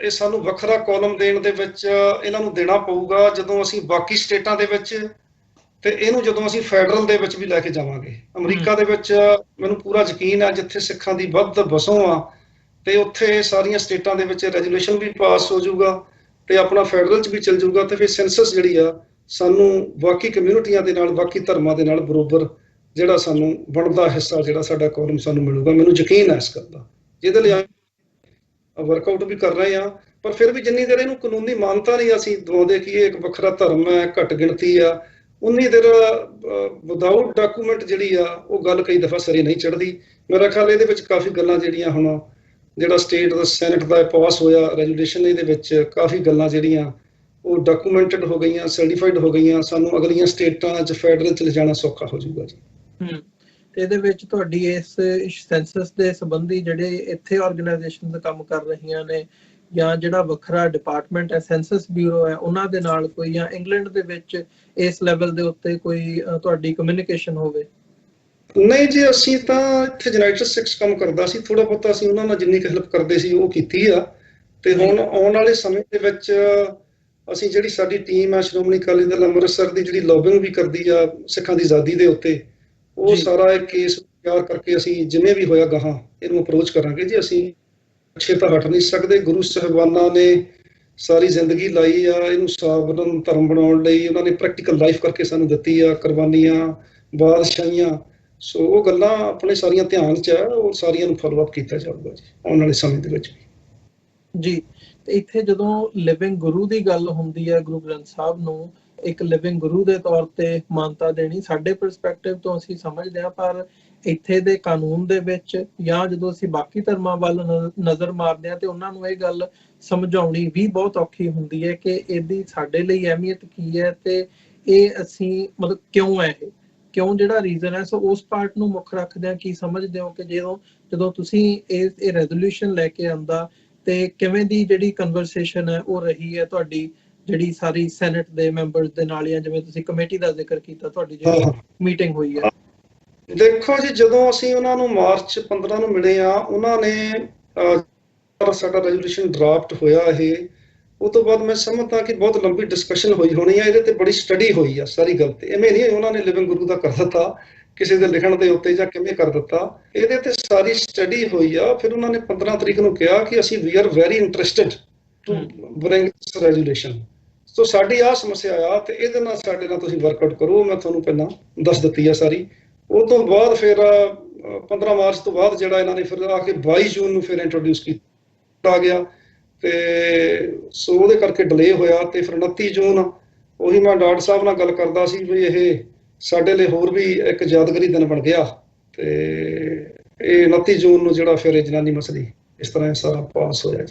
ਇਹ ਸਾਨੂੰ ਵੱਖਰਾ ਕਾਲਮ ਦੇਣ ਦੇ ਵਿੱਚ ਇਹਨਾਂ ਨੂੰ ਦੇਣਾ ਪਊਗਾ, ਜਦੋਂ ਅਸੀਂ ਬਾਕੀ ਸਟੇਟਾਂ ਦੇ ਵਿੱਚ ਤੇ ਇਹਨੂੰ ਜਦੋਂ ਅਸੀਂ ਫੈਡਰਲ ਦੇ ਵਿੱਚ ਵੀ ਲੈ ਕੇ ਜਾਵਾਂਗੇ। ਅਮਰੀਕਾ ਦੇ ਵਿੱਚ ਮੈਨੂੰ ਪੂਰਾ ਯਕੀਨ ਹੈ ਜਿੱਥੇ ਸਿੱਖਾਂ ਦੀ ਵੱਧ ਵਸੋਂ ਆ ਤੇ ਉੱਥੇ ਸਾਰੀਆਂ ਸਟੇਟਾਂ ਦੇ ਵਿੱਚ ਰੈਜ਼ੋਲੂਸ਼ਨ ਵੀ ਪਾਸ ਹੋ ਜਾਊਗਾ ਤੇ ਆਪਣਾ ਫੈਡਰਲ 'ਚ ਵੀ ਚੱਲ ਜਾਊਗਾ, ਤੇ ਫਿਰ ਸੈਂਸਸ ਜਿਹੜੀ ਆ ਸਾਨੂੰ ਬਾਕੀ ਕਮਿਊਨਿਟੀਆਂ ਦੇ ਨਾਲ, ਬਾਕੀ ਧਰਮਾਂ ਦੇ ਨਾਲ ਬਰੋਬਰ ਜਿਹੜਾ ਸਾਨੂੰ ਬਣਦਾ ਹਿੱਸਾ ਜਿਹੜਾ ਸਾਡਾ ਕਾਲਮ ਸਾਨੂੰ ਮਿਲੂਗਾ। ਮੈਨੂੰ ਯਕੀਨ ਹੈ ਇਸ ਗੱਲ ਦਾ, ਜਿਹਦੇ ਲਈ ਵਰਕਆਊਟ ਵੀ ਕਰ ਰਹੇ ਹਾਂ। ਪਰ ਫਿਰ ਵੀ ਜਿੰਨੀ ਦੇਰ ਇਹਨੂੰ ਕਾਨੂੰਨੀ ਮਾਨਤਾ ਨਹੀਂ ਅਸੀਂ ਦਵਾਉਂਦੇ ਕਿ ਇਹ ਇੱਕ ਵੱਖਰਾ ਧਰਮ ਹੈ, ਘੱਟ ਗਿਣਤੀ ਆ, ਉਨੀ ਦੇਰ ਵਿਦਆਊਟ ਡਾਕੂਮੈਂਟ ਜਿਹੜੀ ਆ ਉਹ ਗੱਲ ਕਈ ਦਫਾ ਸਿਰੇ ਨਹੀਂ ਚੜ੍ਹਦੀ। ਮੇਰਾ ਖਿਆਲ ਇਹਦੇ ਵਿੱਚ ਕਾਫੀ ਗੱਲਾਂ ਜਿਹੜੀਆਂ ਹੁਣ ਜਿਹੜਾ ਸਟੇਟ ਦਾ ਸੈਨੇਟ ਦਾ ਪਾਸ ਹੋਇਆ ਰੈਜ਼ੋਲੂਸ਼ਨ, ਇਹਦੇ ਵਿੱਚ ਕਾਫੀ ਗੱਲਾਂ ਜਿਹੜੀਆਂ ਉਹ ਡਾਕੂਮੈਂਟਡ ਹੋ ਗਈਆਂ, ਸਰਟੀਫਾਈਡ ਹੋ ਗਈਆਂ। ਸਾਨੂੰ ਅਗਲੀਆਂ ਸਟੇਟਾਂ 'ਚ ਫੈਡਰਲ 'ਚ ਲਿਜਾਣਾ ਸੌਖਾ ਹੋ ਜਾਊਗਾ ਜੀ। ਤੇ ਇਹਦੇ ਵਿੱਚ ਤੁਹਾਡੀ ਇਸ ਸੈਂਸਸ ਦੇ ਸੰਬੰਧੀ ਜਿਹੜੇ ਇੱਥੇ ਆਰਗੇਨਾਈਜੇਸ਼ਨ ਕੰਮ ਕਰ ਰਹੀਆਂ ਨੇ, ਜਾਂ ਜਿਹੜਾ ਵੱਖਰਾ ਡਿਪਾਰਟਮੈਂਟ ਹੈ ਸੈਂਸਸ ਬਿਊਰੋ ਹੈ, ਉਹਨਾਂ ਦੇ ਨਾਲ ਕੋਈ, ਜਾਂ ਇੰਗਲੈਂਡ ਦੇ ਵਿੱਚ ਇਸ ਲੈਵਲ ਦੇ ਉੱਤੇ ਕੋਈ ਤੁਹਾਡੀ ਕਮਿਊਨੀਕੇਸ਼ਨ ਹੋਵੇ? ਨਹੀਂ ਜੀ, ਅਸੀਂ ਤਾਂ ਇੱਥੇ ਯੂਨਾਈਟਿਡ ਸਟੇਟਸ ਕੰਮ ਕਰਦਾ ਸੀ, ਥੋੜਾ ਬਹੁਤਾ ਅਸੀਂ ਉਹਨਾਂ ਨਾਲ ਜਿੰਨੀ ਕੁ ਹੈਲਪ ਕਰਦੇ ਸੀ ਉਹ ਕੀਤੀ ਆ। ਤੇ ਹੁਣ ਆਉਣ ਵਾਲੇ ਸਮੇਂ ਦੇ ਵਿੱਚ ਅਸੀਂ ਜਿਹੜੀ ਸਾਡੀ ਟੀਮ ਆ ਸ਼੍ਰੋਮਣੀ ਅਕਾਲੀ ਦਲ ਅੰਮ੍ਰਿਤਸਰ ਦੀ, ਜਿਹੜੀ ਲੌਬਿੰਗ ਵੀ ਕਰਦੀ ਆ ਸਿੱਖਾਂ ਦੀ ਆਜ਼ਾਦੀ ਦੇ ਉੱਤੇ, ਉਹ ਸਾਰਾ ਇੱਕ ਕੇਸ ਤਿਆਰ ਕਰਕੇ ਅਸੀਂ ਜਿਵੇਂ ਵੀ ਹੋਇਆ ਗਾਹਾਂ ਇਹਨੂੰ ਅਪਰੋਚ ਕਰਾਂਗੇ ਜੀ। ਅਸੀਂ ਪਿੱਛੇ ਤਾਂ ਹਟ ਨਹੀਂ ਸਕਦੇ। ਗੁਰੂ ਸਾਹਿਬਾਨਾਂ ਨੇ ਸਾਰੀ ਜ਼ਿੰਦਗੀ ਲਾਈ ਆ ਇਹਨੂੰ ਸਾਵਰਨ ਧਰਮ ਬਣਾਉਣ ਲਈ, ਉਹਨਾਂ ਨੇ ਪ੍ਰੈਕਟੀਕਲ ਲਾਈਫ ਕਰਕੇ ਸਾਨੂੰ ਦਿੱਤੀ ਆ, ਕੁਰਬਾਨੀਆਂ, ਬਾਦਸ਼ਾਹੀਆਂ। ਸੋ ਉਹ ਗੱਲਾਂ ਆਪਣੇ ਸਾਰੀਆਂ ਧਿਆਨ 'ਚ ਆ, ਉਹ ਸਾਰੀਆਂ ਨੂੰ ਫੋਲੋ ਅਪ ਕੀਤਾ ਜਾਊਗਾ ਜੀ ਆਉਣ ਵਾਲੇ ਸਮੇਂ ਦੇ ਵਿੱਚ ਜੀ। ਤੇ ਇੱਥੇ ਜਦੋਂ ਲਿਵਿੰਗ ਗੁਰੂ ਦੀ ਗੱਲ ਹੁੰਦੀ ਹੈ, ਗੁਰੂ ਗ੍ਰੰਥ ਸਾਹਿਬ ਨੂੰ ਇੱਕ ਲਿਵਿੰਗ ਗੁਰੂ ਦੇ ਤੌਰ ਤੇ ਮਾਨਤਾ ਦੇਣੀ ਸਾਡੇ ਪਰਸਪੈਕਟਿਵ ਤੋਂ ਅਸੀਂ ਸਮਝਦੇ ਹਾਂ, ਪਰ ਇੱਥੇ ਦੇ ਕਾਨੂੰਨ ਦੇ ਵਿੱਚ ਜਾਂ ਜਦੋਂ ਅਸੀਂ ਬਾਕੀ ਧਰਮਾਂ ਵੱਲ ਨਜ਼ਰ ਮਾਰਦੇ ਹਾਂ ਤੇ ਉਹਨਾਂ ਨੂੰ ਇਹ ਗੱਲ ਸਮਝਾਉਣੀ ਵੀ ਬਹੁਤ ਔਖੀ ਹੁੰਦੀ ਹੈ ਕਿ ਇਹਦੀ ਸਾਡੇ ਲਈ ਅਹਿਮੀਅਤ ਕੀ ਹੈ ਤੇ ਇਹ ਅਸੀਂ ਮਤਲਬ ਕਿਉਂ ਹੈ, ਇਹ ਕਿਉਂ ਜਿਹੜਾ ਰੀਜ਼ਨ ਹੈ। ਸੋ ਉਸ ਪਾਰਟ ਨੂੰ ਮੁੱਖ ਰੱਖਦਿਆਂ ਕੀ ਸਮਝਦੇ ਹੋ ਕਿ ਜਦੋਂ ਤੁਸੀਂ ਇਹ ਰੈਜ਼ੋਲੂਸ਼ਨ ਲੈ ਕੇ ਆਂਦਾ ਤੇ ਕਿਵੇਂ ਦੀ ਜਿਹੜੀ ਕਨਵਰਸੇਸ਼ਨ ਹੈ ਉਹ ਰਹੀ ਹੈ ਤੁਹਾਡੀ, ਜਿਹੜੀ ਸਾਰੀ ਸੈਨੇਟ ਦੇ ਮੈਂਬਰਸ ਦੇ ਨਾਲ, ਜਾਂ ਜਿਵੇਂ ਤੁਸੀਂ ਕਮੇਟੀ ਦਾ ਜ਼ਿਕਰ ਕੀਤਾ ਤੁਹਾਡੀ ਜਿਹੜੀ ਮੀਟਿੰਗ ਹੋਈ ਹੈ? ਦੇਖੋ ਜੀ, ਜਦੋਂ ਅਸੀਂ ਉਹਨਾਂ ਨੂੰ ਮਾਰਚ 15 ਨੂੰ ਮਿਲੇ ਆ, ਉਹਨਾਂ ਨੇ ਸਾਡਾ ਰੈਜ਼ੋਲੂਸ਼ਨ ਡਰਾਫਟ ਹੋਇਆ ਇਹ, ਉਹ ਤੋਂ ਬਾਅਦ ਮੈਂ ਸਮਝਦਾ ਕਿ ਬਹੁਤ ਲੰਬੀ ਡਿਸਕਸ਼ਨ ਹੋਈ ਹੋਣੀ ਆ, ਇਹਦੇ ਤੇ ਬੜੀ ਸਟੱਡੀ ਹੋਈ ਆ ਸਾਰੀ ਗੱਲ ਤੇ। ਐਵੇਂ ਨਹੀਂ ਉਹਨਾਂ ਨੇ ਲਿਵਿੰਗ ਗੁਰੂ ਦਾ ਕਰ ਦਿੱਤਾ ਕਿਸੇ ਦੇ ਲਿਖਣ ਦੇ ਉੱਤੇ ਜਾਂ ਕਿਵੇਂ ਕਰ ਦਿੱਤਾ, ਇਹਦੇ ਤੇ ਸਾਰੀ ਸਟੱਡੀ ਹੋਈ ਆ। ਫਿਰ ਉਹਨਾਂ ਨੇ 15 ਤਰੀਕ ਨੂੰ ਕਿਹਾ ਕਿ ਅਸੀਂ we are very interested to bring this resolution. So ਸਾਡੀ ਆਹ ਸਮੱਸਿਆ ਆ ਤੇ ਇਹਦੇ ਨਾਲ ਸਾਡੇ ਨਾਲ ਤੁਸੀਂ ਵਰਕਆਊਟ ਕਰੋ। ਮੈਂ ਤੁਹਾਨੂੰ ਪਹਿਲਾਂ ਦੱਸ ਦਿੱਤੀ ਆ ਸਾਰੀ। ਉਹ ਤੋਂ ਬਾਅਦ ਫਿਰ 15 ਮਾਰਚ ਤੋਂ ਬਾਅਦ ਜਿਹੜਾ ਇਹਨਾਂ ਨੇ ਫਿਰ ਆ ਕੇ 22 ਜੂਨ ਨੂੰ ਫਿਰ ਇੰਟਰੋਡਿਊਸ ਕੀਤਾ ਗਿਆ ਤੇ ਸੋ ਉਹਦੇ ਕਰਕੇ ਡਿਲੇ ਹੋਇਆ। ਤੇ ਫਿਰ 29 ਜੂਨ ਉਹੀ ਮੈਂ ਡਾਕਟਰ ਸਾਹਿਬ ਨਾਲ ਗੱਲ ਕਰਦਾ ਸੀ ਵੀ ਇਹ ਸਾਡੇ ਲਈ ਹੋਰ ਵੀ ਇੱਕ ਯਾਦਗਾਰੀ ਦਿਨ ਬਣ ਗਿਆ। ਤੇ ਇਹ 29 ਜੂਨ ਨੂੰ ਜਿਹੜਾ ਫਿਰ ਜਨਾਨੀ ਮਸਲੀ ਇਸ ਤਰ੍ਹਾਂ ਸਾਰਾ ਪਾਸ ਹੋਇਆ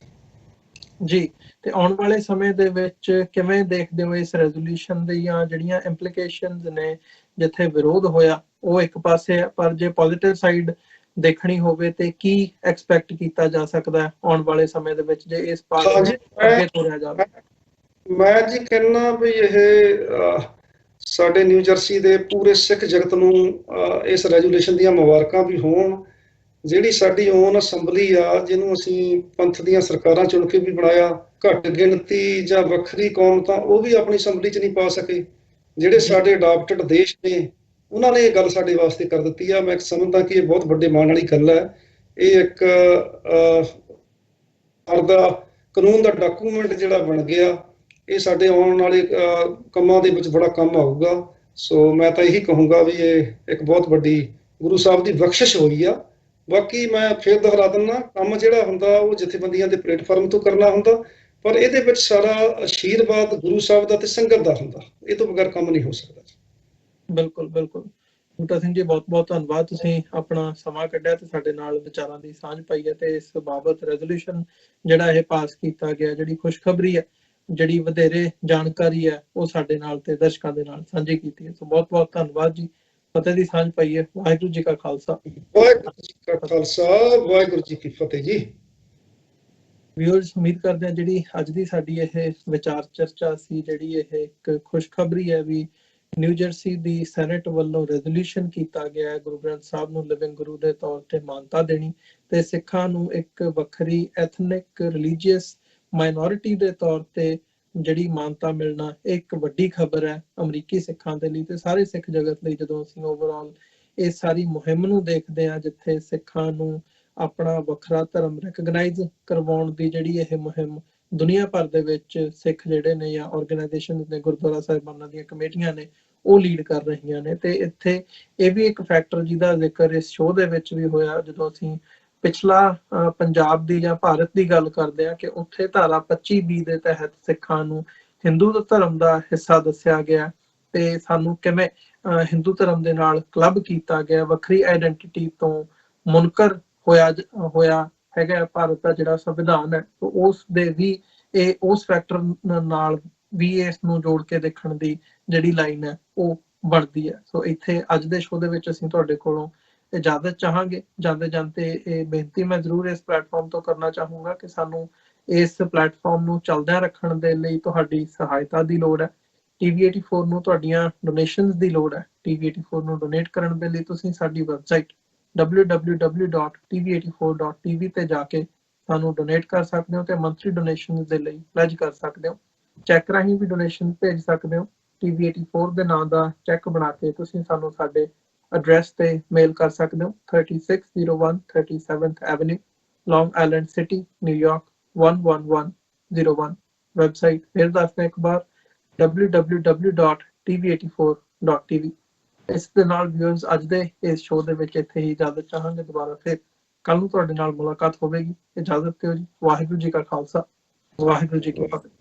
ਜੀ। ਤੇ ਆਉਣ ਵਾਲੇ ਸਮੇਂ ਦੇ ਵਿੱਚ ਕਿਵੇਂ ਦੇਖਦੇ ਹੋ ਇਸ ਰੈਜ਼ੋਲੂਸ਼ਨ ਦੀਆਂ ਜਿਹੜੀਆਂ ਇੰਪਲੀਕੇਸ਼ਨਸ ਨੇ? ਜਿੱਥੇ ਵਿਰੋਧ ਹੋਇਆ ਉਹ ਇੱਕ ਪਾਸੇ ਹੈ, ਪਰ ਜੇ ਪੋਜ਼ਿਟਿਵ ਸਾਈਡ ਦੇਖਣੀ ਹੋਵੇ ਤੇ ਕੀ ਐਕਸਪੈਕਟ ਕੀਤਾ ਜਾ ਸਕਦਾ ਹੈ ਆਉਣ ਵਾਲੇ ਸਮੇਂ ਦੇ ਵਿੱਚ ਜੇ ਇਸ ਪਾਸੇ ਅੱਗੇ ਤੁਰਿਆ ਜਾਵੇ? ਮੈਂ ਜੀ ਕਹਿੰਦਾ ਵੀ ਇਹ ਸਾਡੇ ਨਿਊ ਜਰਸੀ ਦੇ ਪੂਰੇ ਸਿੱਖ ਜਗਤ ਨੂੰ ਇਸ ਰੈਜ਼ੋਲੂਸ਼ਨ ਦੀਆਂ ਮੁਬਾਰਕਾਂ ਵੀ ਹੋਣ। ਜਿਹੜੀ ਸਾਡੀ ਓਨ ਅਸੈਂਬਲੀ ਆ, ਜਿਹਨੂੰ ਅਸੀਂ ਪੰਥ ਦੀਆਂ ਸਰਕਾਰਾਂ ਚੁਣ ਕੇ ਵੀ ਬਣਾਇਆ, ਘੱਟ ਗਿਣਤੀ ਜਾਂ ਵੱਖਰੀ ਕੌਮ ਤਾਂ ਉਹ ਵੀ ਆਪਣੀ ਅਸੈਂਬਲੀ 'ਚ ਨਹੀਂ ਪਾ ਸਕੇ। ਜਿਹੜੇ ਸਾਡੇ ਅਡਾਪਟਡ ਦੇਸ਼ ਨੇ ਉਹਨਾਂ ਨੇ ਇਹ ਗੱਲ ਸਾਡੇ ਵਾਸਤੇ ਕਰ ਦਿੱਤੀ ਆ। ਮੈਂ ਸਮਝਦਾ ਕਿ ਇਹ ਬਹੁਤ ਵੱਡੇ ਮਾਣ ਵਾਲੀ ਗੱਲ ਹੈ। ਇਹ ਇੱਕ ਦਾ ਕਾਨੂੰਨ ਦਾ ਡਾਕੂਮੈਂਟ ਜਿਹੜਾ ਬਣ ਗਿਆ, ਇਹ ਸਾਡੇ ਆਉਣ ਵਾਲੇ ਕੰਮਾਂ ਦੇ ਵਿੱਚ ਬੜਾ ਕੰਮ ਆਊਗਾ। ਸੋ ਮੈਂ ਤਾਂ ਇਹੀ ਕਹੂੰਗਾ ਵੀ ਇਹ ਇੱਕ ਬਹੁਤ ਵੱਡੀ ਗੁਰੂ ਸਾਹਿਬ ਦੀ ਬਖਸ਼ਿਸ਼ ਹੋਈ ਆ। ਬਾਕੀ ਮੈਂ ਫਿਰ ਦੁਹਰਾ ਦਿੰਦਾ, ਕੰਮ ਜਿਹੜਾ ਹੁੰਦਾ ਉਹ ਜਥੇਬੰਦੀਆਂ ਦੇ ਪਲੇਟਫਾਰਮ ਤੋਂ ਕਰਨਾ ਹੁੰਦਾ, ਪਰ ਇਹਦੇ ਵਿੱਚ ਸਾਰਾ ਆਸ਼ੀਰਵਾਦ ਗੁਰੂ ਸਾਹਿਬ ਦਾ ਤੇ ਸੰਗਤ ਦਾ ਹੁੰਦਾ। ਇਹ ਤੋਂ ਬਗੈਰ ਕੰਮ ਨਹੀਂ ਹੋ ਸਕਦਾ। ਬਿਲਕੁਲ ਬਿਲਕੁਲ। ਬੂਟਾ ਸਿੰਘ ਜੀ, ਬਹੁਤ ਬਹੁਤ ਧੰਨਵਾਦ, ਤੁਸੀਂ ਆਪਣਾ ਸਮਾਂ ਕੱਢਿਆ ਤੇ ਸਾਡੇ ਨਾਲ ਵਿਚਾਰਾਂ ਦੀ ਸਾਂਝ ਪਾਈ ਹੈ ਤੇ ਇਸ ਬਾਬਤ ਰੈਜ਼ੋਲੂਸ਼ਨ ਜਿਹੜਾ ਇਹ ਪਾਸ ਕੀਤਾ ਗਿਆ, ਜਿਹੜੀ ਖੁਸ਼ਖਬਰੀ ਹੈ, ਜਿਹੜੀ ਵਧੇਰੇ ਜਾਣਕਾਰੀ ਹੈ, ਉਹ ਸਾਡੇ ਨਾਲ ਤੇ ਦਰਸ਼ਕਾਂ ਦੇ ਨਾਲ ਸਾਂਝੀ ਕੀਤੀ ਹੈ। ਸੋ ਬਹੁਤ ਬਹੁਤ ਧੰਨਵਾਦ ਜੀ। ਫਤਿਹ ਦੀ ਸਾਂਝ ਪਾਈ ਹੈ। ਵਾਹਿਗੁਰੂ ਜੀ ਕਾ ਖਾਲਸਾ, ਵਾਹਿਗੁਰੂ ਜੀ ਕਾ ਖਾਲਸਾ, ਵਾਹਿਗੁਰੂ ਜੀ ਕੀ ਫਤਿਹ ਜੀ। ਵਿਊਅਰਸ, ਉਮੀਦ ਕਰਦੇ ਹਾਂ ਜਿਹੜੀ ਅੱਜ ਦੀ ਸਾਡੀ ਇਹ ਵਿਚਾਰ ਚਰਚਾ ਸੀ, ਜਿਹੜੀ ਇਹ ਇੱਕ ਖੁਸ਼ਖਬਰੀ ਹੈ ਵੀ ਨਿਊ ਜਰਸੀ ਦੀ ਸੈਨੇਟ ਵੱਲੋਂ ਰੈਜ਼ੋਲੂਸ਼ਨ ਕੀਤਾ ਗਿਆ ਹੈ ਗੁਰੂ ਗ੍ਰੰਥ ਸਾਹਿਬ ਨੂੰ ਲਿਵਿੰਗ ਗੁਰੂ ਦੇ ਤੌਰ ਤੇ ਮਾਨਤਾ ਦੇਣੀ ਤੇ ਸਿੱਖਾਂ ਨੂੰ ਇੱਕ ਵੱਖਰੀ ਐਥਨਿਕ ਰਿਲੀਜੀਅਸ ਮਾਈਨੋਰਿਟੀ ਦੇ ਤੌਰ ਤੇ ਜਿਹੜੀ ਮਾਨਤਾ ਮਿਲਣਾ, ਇਹ ਇੱਕ ਵੱਡੀ ਖਬਰ ਹੈ ਅਮਰੀਕੀ ਸਿੱਖਾਂ ਦੇ ਲਈ ਤੇ ਸਾਰੇ ਸਿੱਖ ਜਗਤ ਲਈ। ਜਦੋਂ ਅਸੀਂ ਓਵਰਆਲ ਇਹ ਸਾਰੀ ਮੁਹਿੰਮ ਨੂੰ ਦੇਖਦੇ ਹਾਂ, ਜਿੱਥੇ ਸਿੱਖਾਂ ਨੂੰ ਆਪਣਾ ਵੱਖਰਾ ਧਰਮ ਰੈਕਗਨਾਈਜ਼ ਕਰਵਾਉਣ ਦੀ ਜਿਹੜੀ ਇਹ ਮੁਹਿੰਮ ਦੁਨੀਆ ਭਰ ਦੇ ਵਿੱਚ ਸਿੱਖ ਜਿਹੜੇ ਨੇ ਜਾਂ ਆਰਗੇਨਾਈਜੇਸ਼ਨ ਨੇ, ਗੁਰਦੁਆਰਾ ਸਾਹਿਬਾਨਾਂ ਦੀਆਂ ਕਮੇਟੀਆਂ ਨੇ, ਉਹ ਲੀਡ ਕਰ ਰਹੀਆਂ ਨੇ। ਤੇ ਇੱਥੇ ਇਹ ਵੀ ਇੱਕ ਫੈਕਟਰ ਜਿਹਦਾ ਜ਼ਿਕਰ ਇਸ ਸ਼ੋਅ ਦੇ ਵਿੱਚ ਵੀ ਹੋਇਆ, ਜਦੋਂ ਅਸੀਂ ਪਿਛਲਾ ਪੰਜਾਬ ਦੀ ਜਾਂ ਭਾਰਤ ਦੀ ਗੱਲ ਕਰਦੇ ਹਾਂ ਕਿ ਉੱਥੇ ਧਾਰਾ 25B ਦੇ ਤਹਿਤ ਸਿੱਖਾਂ ਨੂੰ ਹਿੰਦੂ ਧਰਮ ਦਾ ਹਿੱਸਾ ਦੱਸਿਆ ਗਿਆ ਤੇ ਸਾਨੂੰ ਕਿਵੇਂ ਹਿੰਦੂ ਧਰਮ ਦੇ ਨਾਲ ਕਲੱਬ ਕੀਤਾ ਗਿਆ, ਵੱਖਰੀ ਆਈਡੈਂਟੀਟੀ ਤੋਂ ਮੁਨਕਰ ਹੋਇਆ ਹੈਗਾ ਭਾਰਤ ਦਾ ਜਿਹੜਾ ਸੰਵਿਧਾਨ ਹੈ। ਉਸ ਦੇ ਵੀ ਇਹ ਉਸ ਫੈਕਟਰ ਨਾਲ ਵੀ ਇਸ ਨੂੰ ਜੋੜ ਕੇ ਦੇਖਣ ਦੀ ਜਿਹੜੀ ਲਾਈਨ ਹੈ ਉਹ ਬਣਦੀ ਹੈ। ਸੋ ਇੱਥੇ ਅੱਜ ਦੇ ਸ਼ੋਅ ਦੇ ਵਿੱਚ ਅਸੀਂ ਤੁਹਾਡੇ ਕੋਲੋਂ ਇਜਾਜ਼ਤ ਚਾਹਾਂਗੇ। ਜਾਂਦੇ ਜਾਂਦੇ ਇਹ ਬੇਨਤੀ ਮੈਂ ਜ਼ਰੂਰ ਇਸ ਪਲੇਟਫਾਰਮ ਤੋਂ ਕਰਨਾ ਚਾਹੂੰਗਾ ਕਿ ਸਾਨੂੰ ਇਸ ਪਲੇਟਫਾਰਮ ਨੂੰ ਚੱਲਦਿਆਂ ਰੱਖਣ ਦੇ ਲਈ ਤੁਹਾਡੀ ਸਹਾਇਤਾ ਦੀ ਲੋੜ ਹੈ। TV84 ਨੂੰ ਤੁਹਾਡੀਆਂ ਡੋਨੇਸ਼ਨਸ ਦੀ ਲੋੜ ਹੈ। TV84 ਨੂੰ ਡੋਨੇਟ ਕਰਨ ਦੇ ਲਈ ਤੁਸੀਂ ਸਾਡੀ ਵੈਬਸਾਈਟ www.tv84.tv ਤੇ ਜਾ ਕੇ ਸਾਨੂੰ ਡੋਨੇਟ ਕਰ ਸਕਦੇ ਹੋ ਤੇ ਮੰਥਲੀ ਡੋਨੇਸ਼ਨ ਦੇ ਲਈ ਪਲੇਜ ਕਰ ਸਕਦੇ ਹੋ। ਚੈੱਕ ਰਾਹੀਂ ਵੀ ਡੋਨੇਸ਼ਨ ਭੇਜ ਸਕਦੇ ਹੋ। TV84 ਦੇ ਨਾਂ ਦਾ ਚੈੱਕ ਬਣਾ ਕੇ ਤੁਸੀਂ ਸਾਨੂੰ ਸਾਡੇ ਐਡਰੈਸ ਤੇ ਮੇਲ ਕਰ ਸਕਦੇ ਹੋ। 3601 37th ਐਵਨਿਊ, ਲੌਂਗ ਆਈਲੈਂਡ ਸਿਟੀ, ਨਿਊਯਾਰਕ 11101। ਵੈਬਸਾਈਟ ਫਿਰ ਦੱਸਦਾ ਇੱਕ ਵਾਰ, www.tv84.tv। ਇਸ ਦੇ ਨਾਲ ਵਿਊਅਰਸ, ਅੱਜ ਦੇ ਇਸ ਸ਼ੋਅ ਦੇ ਵਿੱਚ ਇੱਥੇ ਹੀ ਇਜਾਜ਼ਤ ਚਾਹਾਂਗੇ। ਦੁਬਾਰਾ ਫਿਰ ਕੱਲ ਨੂੰ ਤੁਹਾਡੇ ਨਾਲ ਮੁਲਾਕਾਤ ਹੋਵੇਗੀ। ਇਜਾਜ਼ਤ ਦਿਓ ਜੀ। ਵਾਹਿਗੁਰੂ ਜੀ ਕਾ ਖਾਲਸਾ, ਵਾਹਿਗੁਰੂ ਜੀ ਕੀ ਫਤਿਹ।